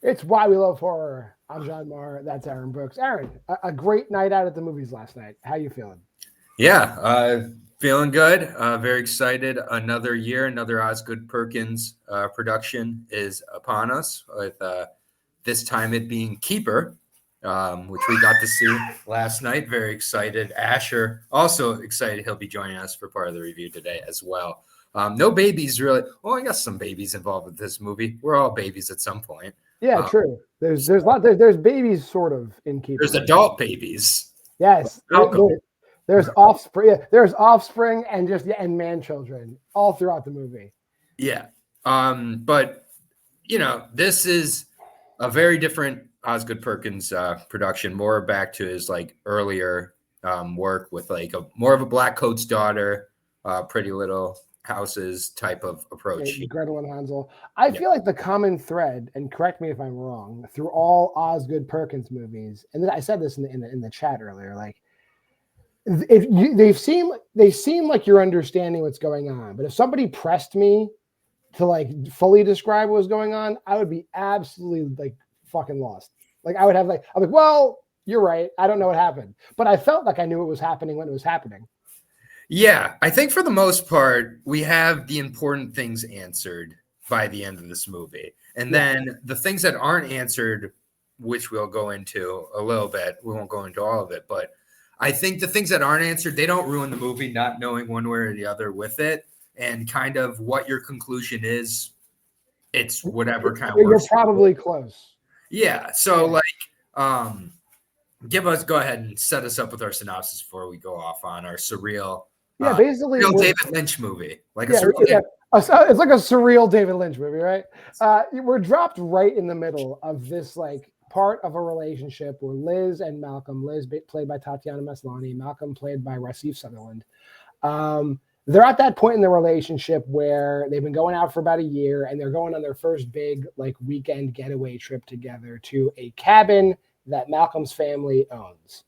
It's Why We Love Horror. I'm JWMaher. That's Aaron Brooks. Aaron, a great night out at the movies last night. How you feeling? Yeah, feeling good. Very excited. Another year, another Osgood Perkins production is upon us. With this time it being Keeper, which we got to see last night. Very excited. Asher also excited. He'll be joining us for part of the review today as well. No babies really. Well, I guess some babies involved with this movie. We're all babies at some point. Yeah, true. There's babies sort of in Keeper. There's adult babies. Yes. There's offspring. Yeah, there's offspring and man children all throughout the movie. Yeah. But this is a very different Osgood Perkins production, more back to his like earlier work with like more of a Black Coat's Daughter, Pretty Little Houses type of approach. Yeah, Gretel and Hansel. I feel like the common thread, and correct me if I'm wrong, through all Osgood Perkins movies, and then I said this in the chat earlier, like they seem like you're understanding what's going on, but if somebody pressed me to like fully describe what was going on, I would be absolutely like fucking lost. Like I'm like, well, you're right. I don't know what happened, but I felt like I knew what was happening when it was happening. Yeah, I think for the most part, we have the important things answered by the end of this movie. And then the things that aren't answered, which we'll go into a little bit, we won't go into all of it, but I think the things that aren't answered, they don't ruin the movie, not knowing one way or the other with it. And kind of what your conclusion is, it's whatever kind of works. You're probably close. Yeah. So go ahead and set us up with our synopsis before we go off on our surreal. Basically, real David Lynch movie, it's like a surreal David Lynch movie, right? We're dropped right in the middle of this like part of a relationship where Liz and Malcolm, Liz played by Tatiana Maslany, Malcolm played by Rasif Sutherland. They're at that point in the relationship where they've been going out for about a year and they're going on their first big like weekend getaway trip together to a cabin that Malcolm's family owns.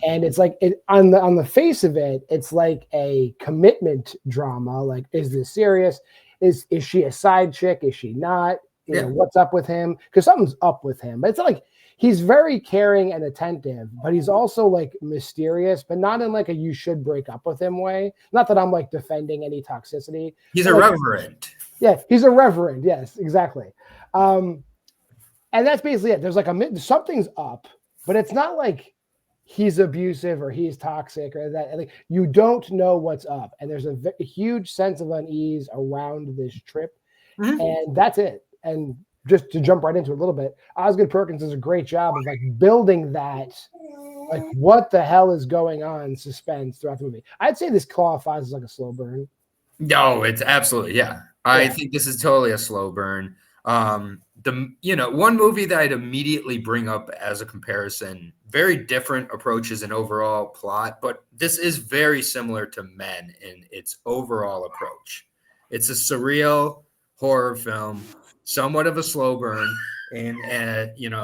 And it's like on the face of it, it's like a commitment drama. Like, is this serious? Is she a side chick? Is she not? You know, what's up with him? Because something's up with him. But it's like he's very caring and attentive, but he's also like mysterious, but not in like a you should break up with him way. Not that I'm like defending any toxicity. He's a reverend. Yeah, he's a reverend. Yes, exactly. And that's basically it. There's like something's up, but it's not like he's abusive or he's toxic or that. Like, you don't know what's up. And there's a huge sense of unease around this trip. And that's it. And just to jump right into it a little bit, Osgood Perkins does a great job of like building that, like what the hell is going on suspense throughout the movie. I'd say this qualifies as like a slow burn. No, it's absolutely, I think this is totally a slow burn. One movie that I'd immediately bring up as a comparison, very different approaches and overall plot, but this is very similar to Men in its overall approach. It's a surreal horror film, somewhat of a slow burn in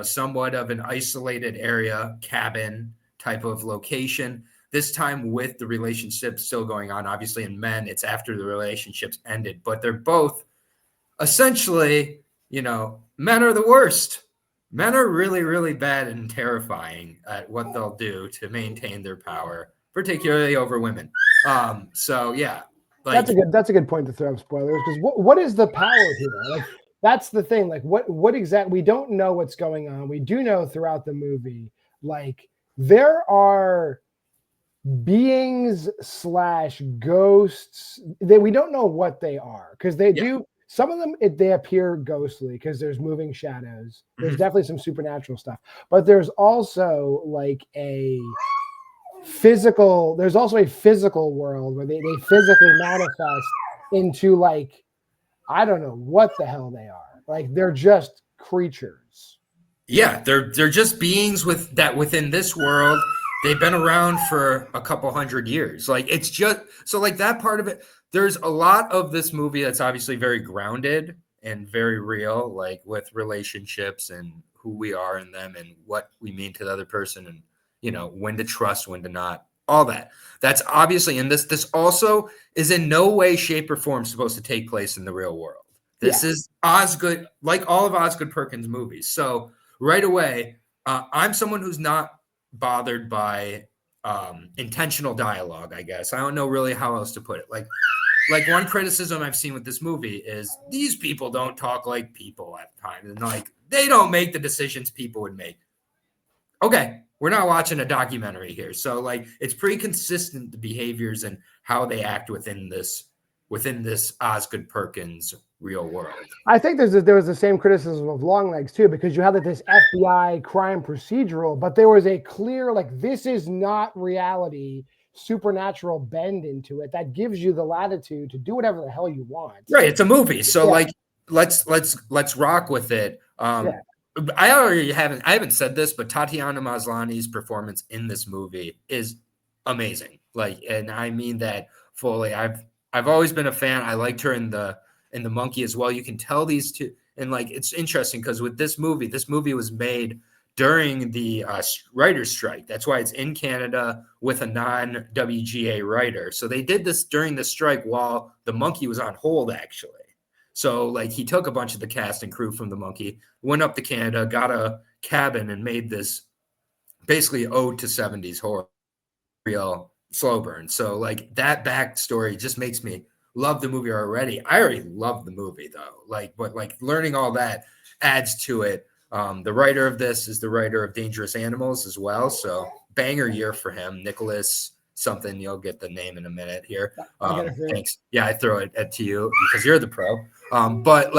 somewhat of an isolated area, cabin type of location. This time with the relationship still going on. Obviously in Men, it's after the relationships ended, but they're both essentially, men are the worst. Men are really, really bad and terrifying at what they'll do to maintain their power, particularly over women. That's a good point to throw up spoilers, because what is the power here? Like, that's the thing. Like, what exactly? We don't know what's going on. We do know throughout the movie, like there are beings / ghosts that we don't know what they are, because they do. Some of them, they appear ghostly because there's moving shadows. There's definitely some supernatural stuff, but there's also like there's also a physical world where they physically manifest into like, I don't know what the hell they are. Like, they're just creatures. Yeah, they're just beings within this world. They've been around for a couple hundred years. Like, it's just so like that part of it. There's a lot of this movie that's obviously very grounded and very real, like with relationships and who we are in them and what we mean to the other person and, when to trust, when to not, all that. That's obviously in this. This also is in no way, shape, or form supposed to take place in the real world. This is Osgood, like all of Osgood Perkins' movies. So right away, I'm someone who's not bothered by intentional dialogue, I guess. I don't know really how else to put it. Like one criticism I've seen with this movie is these people don't talk like people at times, and like they don't make the decisions people would make. Okay, we're not watching a documentary here, so like it's pretty consistent, the behaviors and how they act within this Osgood Perkins real world. I think there was the same criticism of Longlegs too, because you had like this FBI crime procedural, but there was a clear like this is not reality, supernatural bend into it that gives you the latitude to do whatever the hell you want. Right, it's a movie, so like let's rock with it. I haven't said this, but Tatiana Maslany's performance in this movie is amazing. Like, and I mean that fully. I've always been a fan. I liked her in the Monkey as well. You can tell these two, and like it's interesting because with this movie was made during the writer's strike. That's why it's in Canada with a non-WGA writer. So they did this during the strike while the Monkey was on hold, actually. So like he took a bunch of the cast and crew from the Monkey, went up to Canada, got a cabin, and made this basically ode to 70s horror, real slow burn. So like that backstory just makes me love the movie already. I already love the movie though. But learning all that adds to it. The writer of this is the writer of Dangerous Animals as well. So banger year for him. Nicholas something, you'll get the name in a minute here. Thanks. Yeah, I throw it to you because you're the pro. But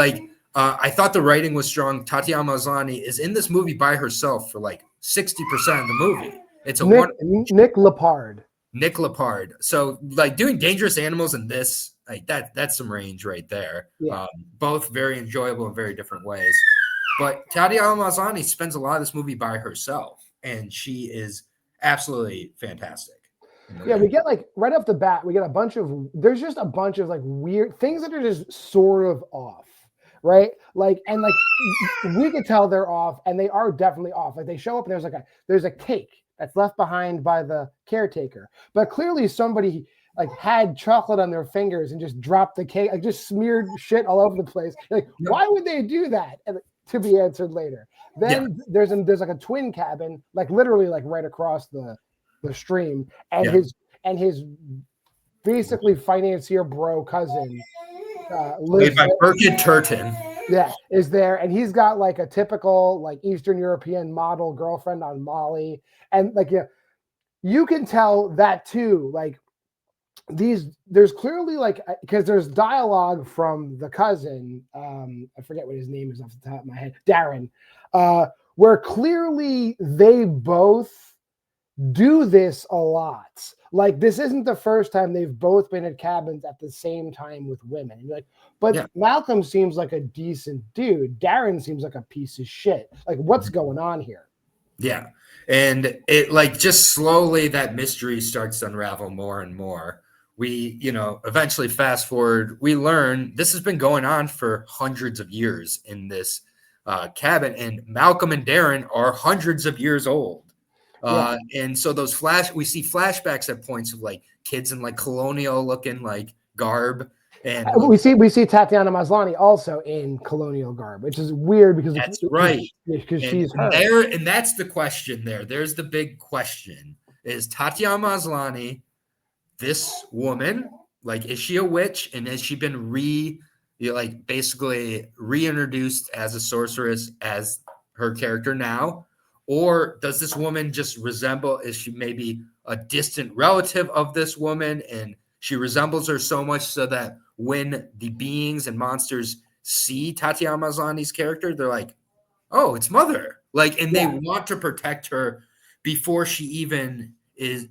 I thought the writing was strong. Tatiana Maslany is in this movie by herself for like 60% of the movie. It's Nick Lepard. Nick Lepard. So like doing Dangerous Animals and this, like that's some range right there. Yeah. Both very enjoyable in very different ways. But Tatiana Maslany spends a lot of this movie by herself, and she is absolutely fantastic. Yeah, we get like right off the bat, there's just a bunch of like weird things that are just sort of off, right? Like, and like we could tell they're off, and they are definitely off. Like they show up and there's a cake that's left behind by the caretaker, but clearly somebody like had chocolate on their fingers and just dropped the cake, like just smeared shit all over the place. Like, why would they do that? And to be answered later. Then there's like a twin cabin, like literally like right across the stream, and his basically financier bro cousin, played by Birgit Turton. Yeah, is there, and he's got like a typical like Eastern European model girlfriend on Molly, and like you can tell that too. Like there's clearly like because there's dialogue from the cousin, I forget what his name is off the top of my head, Darren, where clearly they both do this a lot. Like this isn't the first time they've both been at cabins at the same time with women. And you're like, but Malcolm seems like a decent dude. Darren seems like a piece of shit. Like what's going on here? Yeah. And it like just slowly that mystery starts to unravel more and more. We, eventually fast forward, we learn this has been going on for hundreds of years in this cabin, and Malcolm and Darren are hundreds of years old. And so we see flashbacks at points of like kids in like colonial looking like garb. And we see Tatiana Maslany also in colonial garb, which is weird because because she's her. And that's the question there. There's the big question. Is Tatiana Maslany this woman, like, is she a witch, and has she been basically reintroduced as a sorceress as her character now? Or does this woman just is she maybe a distant relative of this woman, and she resembles her so much so that when the beings and monsters see Tatiana Maslany's character, they're like, oh, it's Mother. Like, and they want to protect her before she even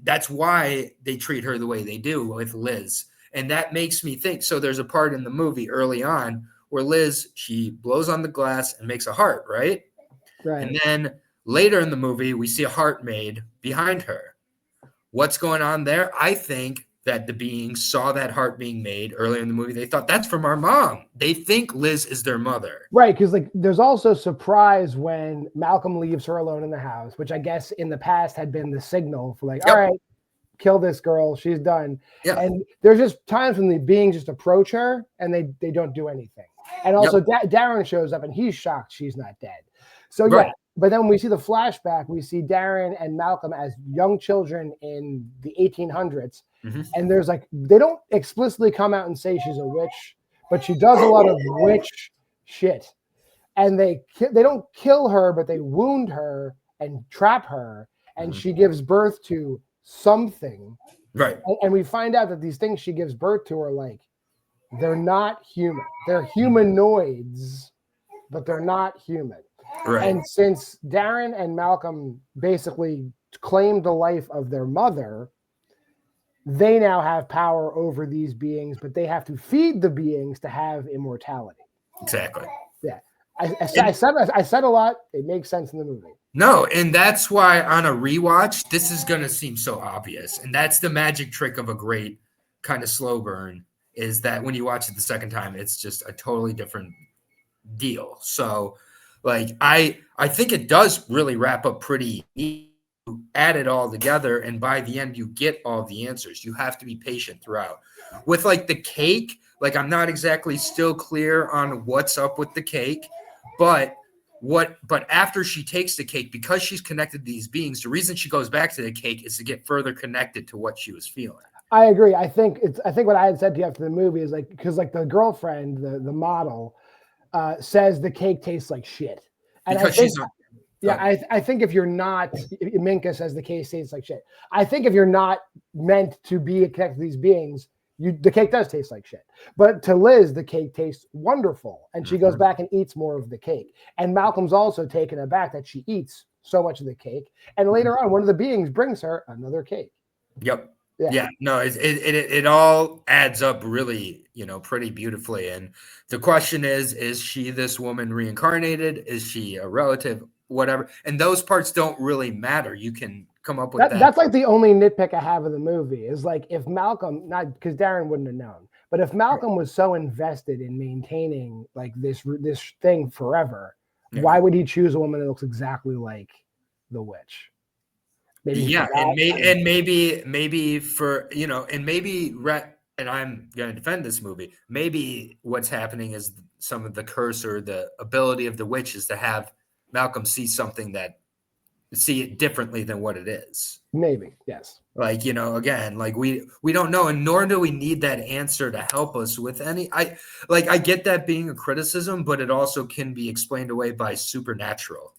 that's why they treat her the way they do with Liz. And that makes me think. So there's a part in the movie early on where Liz, she blows on the glass and makes a heart, right? Right. And then later in the movie, we see a heart made behind her. What's going on there? I think that the beings saw that heart being made earlier in the movie. They thought that's from our mom. They think Liz is their mother. Right, because like there's also surprise when Malcolm leaves her alone in the house, which I guess in the past had been the signal for like, all right, kill this girl, she's done. And there's just times when the beings just approach her and they don't do anything. And also Darren shows up and he's shocked she's not dead. So yeah, but then when we see the flashback, we see Darren and Malcolm as young children in the 1800s. And there's like, they don't explicitly come out and say she's a witch, but she does a lot of witch shit. And they don't kill her, but they wound her and trap her. And she gives birth to something. Right. And we find out that these things she gives birth to are like, they're not human. They're humanoids, but they're not human. Right. And since Darren and Malcolm basically claimed the life of their mother, they now have power over these beings, but they have to feed the beings to have immortality. Exactly. Yeah. I said a lot. It makes sense in the movie. No, and that's why on a rewatch, this is going to seem so obvious. And that's the magic trick of a great kind of slow burn, is that when you watch it the second time, it's just a totally different deal. So like, I think it does really wrap up pretty neat. You add it all together, and by the end, you get all the answers. You have to be patient throughout. With like the cake, like I'm not exactly still clear on what's up with the cake, but after she takes the cake, because she's connected to these beings, the reason she goes back to the cake is to get further connected to what she was feeling. I agree. I think what I had said to you after the movie is like, because like the girlfriend, the model, says the cake tastes like shit. And because I think, she's not. I think if you're not, Minka says the cake tastes like shit. I think if you're not meant to be connected to these beings, the cake does taste like shit. But to Liz, the cake tastes wonderful. And she goes back and eats more of the cake. And Malcolm's also taken aback that she eats so much of the cake. And later on, one of the beings brings her another cake. Yep. Yeah, no, it all adds up really, pretty beautifully. And the question is she this woman reincarnated? Is she a relative? Whatever. And those parts don't really matter. You can come up with that. That's like the only nitpick I have of the movie is like, if Malcolm, not because Darren wouldn't have known, but if Malcolm was so invested in maintaining like this thing forever, why would he choose a woman that looks exactly like the witch? Maybe and maybe for, and I'm going to defend this movie. Maybe what's happening is some of the curse or the ability of the witch is to have Malcolm see it differently than what it is. Maybe, yes. Like, again, like we don't know, and nor do we need that answer to help us with any. I get that being a criticism, but it also can be explained away by supernatural.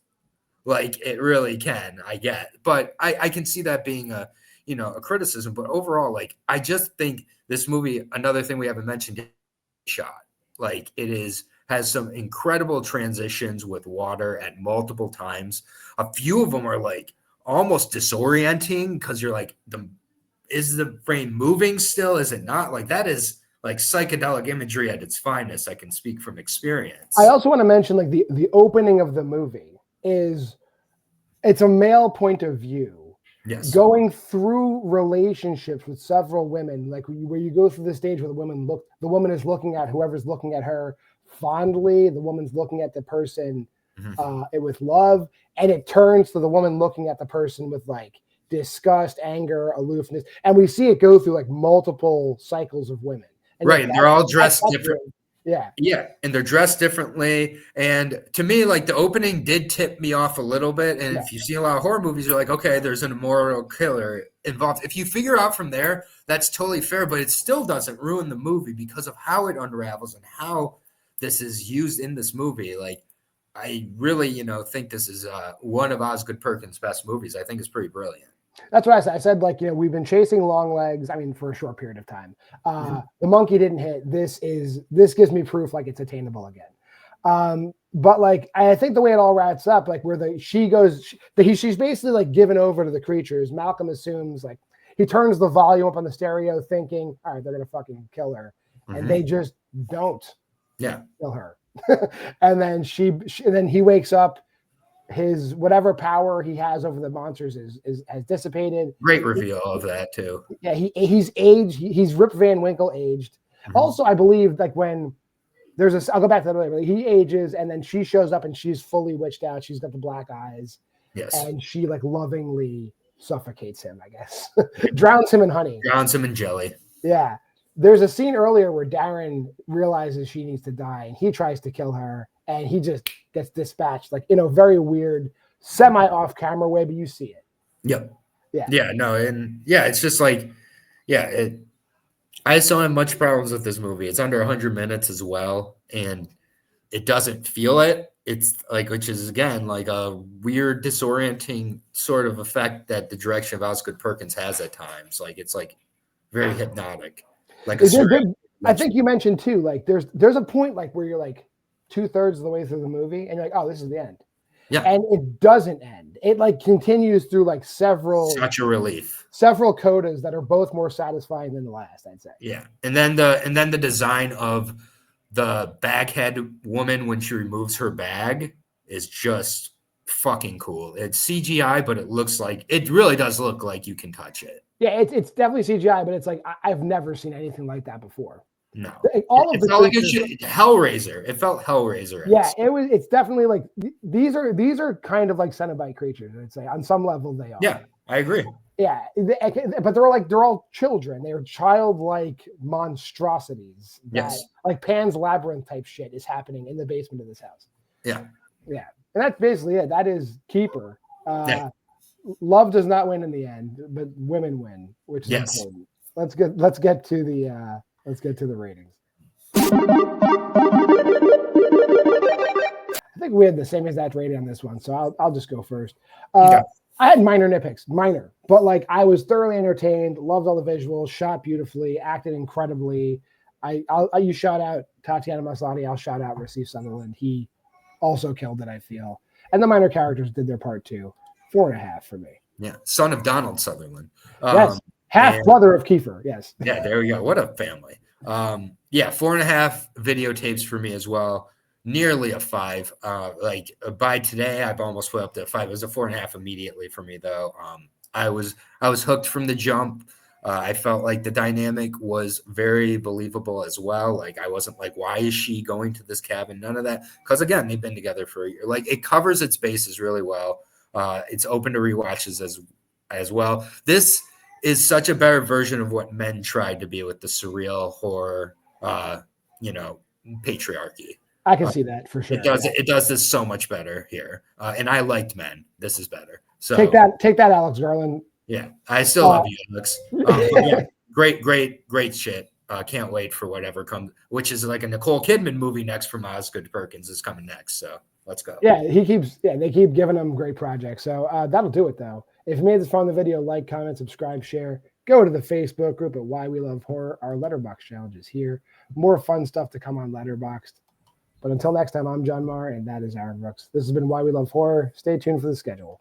Like it really can, I get. But I can see that being a criticism. But overall, like I just think this movie, another thing we haven't mentioned, shot. Like it has some incredible transitions with water at multiple times. A few of them are like almost disorienting because you're like, is the frame moving still? Is it not? Like that is like psychedelic imagery at its finest. I can speak from experience. I also want to mention like the opening of the movie it's a male point of view. Yes. Going through relationships with several women, like where you go through the stage where the woman is looking at whoever's looking at her fondly, the woman's looking at the person with love, and it turns to the woman looking at the person with like disgust, anger, aloofness, and we see it go through like multiple cycles of women. And right, and they're all dressed different. Yeah, and they're dressed differently. And to me, like the opening did tip me off a little bit. And if you've seen a lot of horror movies, you're like, okay, there's an immoral killer involved. If you figure out from there, that's totally fair. But it still doesn't ruin the movie because of how it unravels and how this is used in this movie. Like, I really, think this is one of Osgood Perkins' best movies. I think it's pretty brilliant. That's what I said. I said, like, we've been chasing Longlegs, for a short period of time. The monkey didn't hit. This gives me proof like it's attainable again. But like, I think the way it all wraps up, like where she's basically like given over to the creatures. Malcolm assumes like he turns the volume up on the stereo thinking, all right, they're going to fucking kill her. And they just don't kill her. And then then he wakes up. His whatever power he has over the monsters has dissipated. Great reveal of that too. Yeah, he's aged. He's Rip Van Winkle aged. Also, I believe like when I'll go back to that later. He ages, and then she shows up, and she's fully witched out. She's got the black eyes. Yes, and she like lovingly suffocates him. I guess drowns him in honey. Drowns him in jelly. Yeah, there's a scene earlier where Darren realizes she needs to die and he tries to kill her and he just gets dispatched like in a very weird semi off camera way, but you see it. Yep. Yeah. Yeah. No. And yeah, it's just like, yeah, I just don't have much problems with this movie. It's under 100 minutes as well. And it doesn't feel it. It's like, which is again, like a weird disorienting sort of effect that the direction of Osgood Perkins has at times. Like, it's like very hypnotic. Like I think you mentioned too, like there's a point like where you're like 2/3 of the way through the movie and you're like, oh, this is the end. Yeah. And it doesn't end. It like continues through like several codas that are both more satisfying than the last, I'd say. Yeah. And then the design of the baghead woman when she removes her bag is just fucking cool. It's CGI, but it really does look like you can touch it. Yeah, it's definitely CGI, but it's like I've never seen anything like that before. No, it felt like Hellraiser. It felt Hellraiser. Yeah, it's definitely like these are kind of like Cenobite creatures. I'd say on some level they are. Yeah, I agree. Yeah, but they're all children. They're childlike monstrosities. Yes, like Pan's Labyrinth type shit is happening in the basement of this house. Yeah, and that's basically it. That is Keeper. Love does not win in the end, but women win, which is important. Let's get to the ratings. I think we had the same exact rating on this one, so I'll just go first. I had minor nitpicks, but like I was thoroughly entertained, loved all the visuals, shot beautifully, acted incredibly. You shout out Tatiana Maslany, I'll shout out Rasif Sutherland. He also killed it, I feel. And the minor characters did their part too. 4.5 for me. Yeah, son of Donald Sutherland. Yes, half brother of Kiefer. Yes. Yeah, there we go. What a family. 4.5 videotapes for me as well. Nearly a 5. Like by today, I've almost put up to a 5. It was a 4.5 immediately for me though. I was hooked from the jump. I felt like the dynamic was very believable as well. Like I wasn't like, why is she going to this cabin? None of that. Because again, they've been together for a year. Like it covers its bases really well. It's open to rewatches as well. This is such a better version of what Men tried to be with the surreal horror, patriarchy. I can see that for sure. It does this so much better here. And I liked Men. This is better. So take that, Alex Garland. Yeah, I still love you, Alex. Yeah, great shit. Can't wait for whatever comes, which is like a Nicole Kidman movie next from Osgood Perkins is coming next. So let's go. Yeah, they keep giving him great projects. So that'll do it though. If you made this fun, the video, like, comment, subscribe, share. Go to the Facebook group at Why We Love Horror. Our Letterboxd challenge is here. More fun stuff to come on Letterboxd. But until next time, I'm JWMaher, and that is Aaron Brooks. This has been Why We Love Horror. Stay tuned for the schedule.